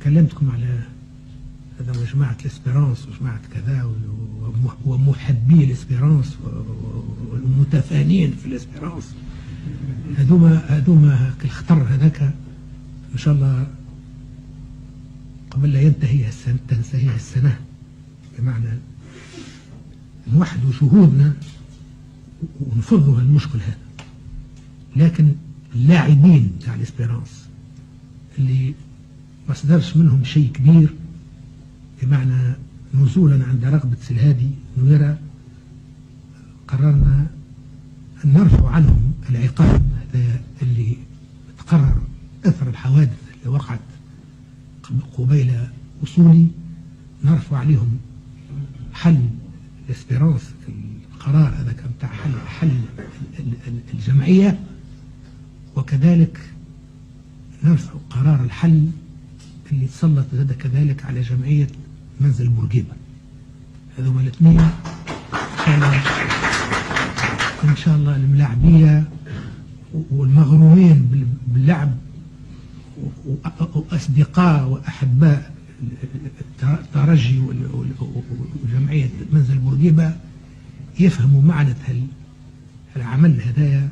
كلمتكم على هذا جماعة الاسبيرانس وجماعة كذا ومحبي الاسبيرانس والمتفانين في الاسبيرانس، هذوما الخطر هذاك ان شاء الله قبل لا تنتهي السنة، بمعنى نوحدوا جهودنا ونفضوا المشكل هذا. لكن اللاعبين تاع الاسبيرانس اللي ما صدرش منهم شيء كبير، بمعنى نزولا عند رغبة الهادي نويرة، قررنا أن نرفع عنهم العقاب هذا اللي تقرر أثر الحوادث اللي وقعت قبيل وصولي، نرفع عليهم حل الاسبيرانس، القرار هذا كان بتاع حل الجمعية، وكذلك نرفع قرار الحل اللي تسلط هذا كذلك على جمعية منزل بورقيبة. هذوما الاثنين كانوا ان شاء الله الملاعبية والمغرومين باللعب واصدقاء واحباء الترجي وجمعية منزل بورقيبة يفهموا معنى العمل هدايا،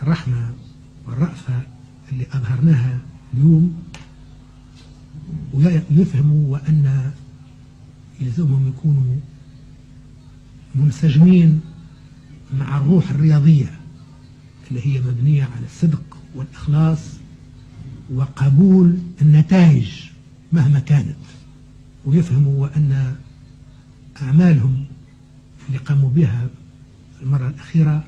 الرحمة والرأفة اللي أظهرناها اليوم، ويفهموا وأن يلزمهم يكونوا منسجمين مع الروح الرياضية اللي هي مبنية على الصدق والإخلاص وقبول النتائج مهما كانت، ويفهموا وأن أعمالهم اللي قاموا بها في المرة الأخيرة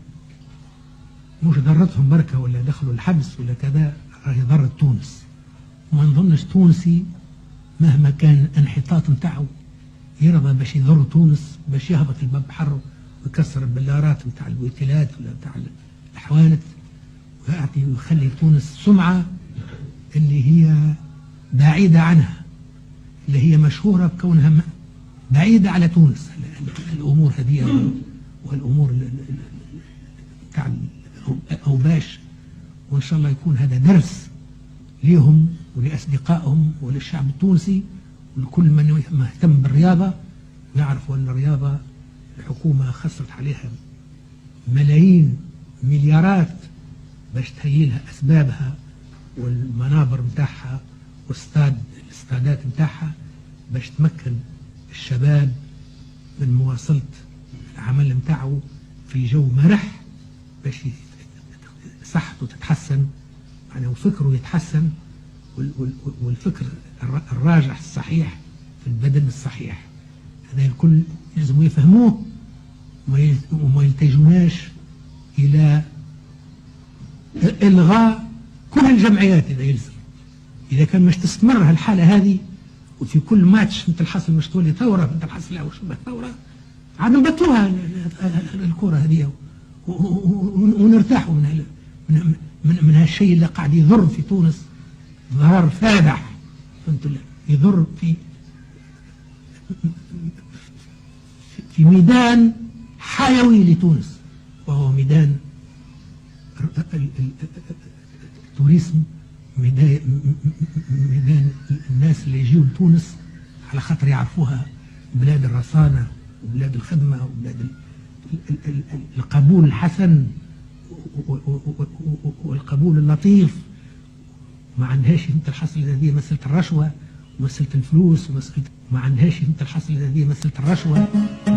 مش ضرتهم بركة ولا دخلوا الحبس ولا كذا، راهي ضرت تونس. وما نظنش تونسي مهما كان انحطاط نتاعو يرضى باش يضر تونس، باش يهبط الباب حر ويكسر البلارات نتاع البويتيلات ولا نتاع الحوانت ويعطي ويخلي تونس سمعة اللي هي بعيدة عنها، اللي هي مشهورة بكونها بعيدة على تونس. الأمور هذه والأمور بتاع الأوباش، وإن شاء الله يكون هذا درس ليهم ولأصدقائهم وللشعب التونسي ولكل من مهتم بالرياضة، يعرفوا أن الرياضة الحكومة خسرت عليها ملايين مليارات باش تهيئ لها أسبابها والمنابر متاعها والاستادات متاعها باش تمكن الشباب من مواصلة العمل متاعه في جو مرح، باش صحته تتحسن يعني وفكره يتحسن، والفكر الراجح الصحيح في البدن الصحيح. هذا الكل يلزم يفهموه وما يلتجوناش إلى إلغاء كل الجمعيات. إذا يلزم، إذا كان مش تستمر هالحالة هذه وفي كل ماتش مثل حصل مش تولي ثورة مثل حصل أو شبه ثورة، عاد نبطلوها الكرة هذه ونرتاحوا من هالشيء اللي قاعد يضر في تونس ضرر فادح، يضر في ميدان حيوي لتونس، وهو ميدان التوريسم، ميدان الناس اللي يجيوا لتونس على خاطر يعرفوها بلاد الرصانة وبلاد الخدمة وبلاد القبول الحسن والقبول اللطيف. ما عندهاش مثل الحصل هذه مسألة الرشوة ومسألة الفلوس ما عندهاش مثل الحصل هذه مسألة الرشوة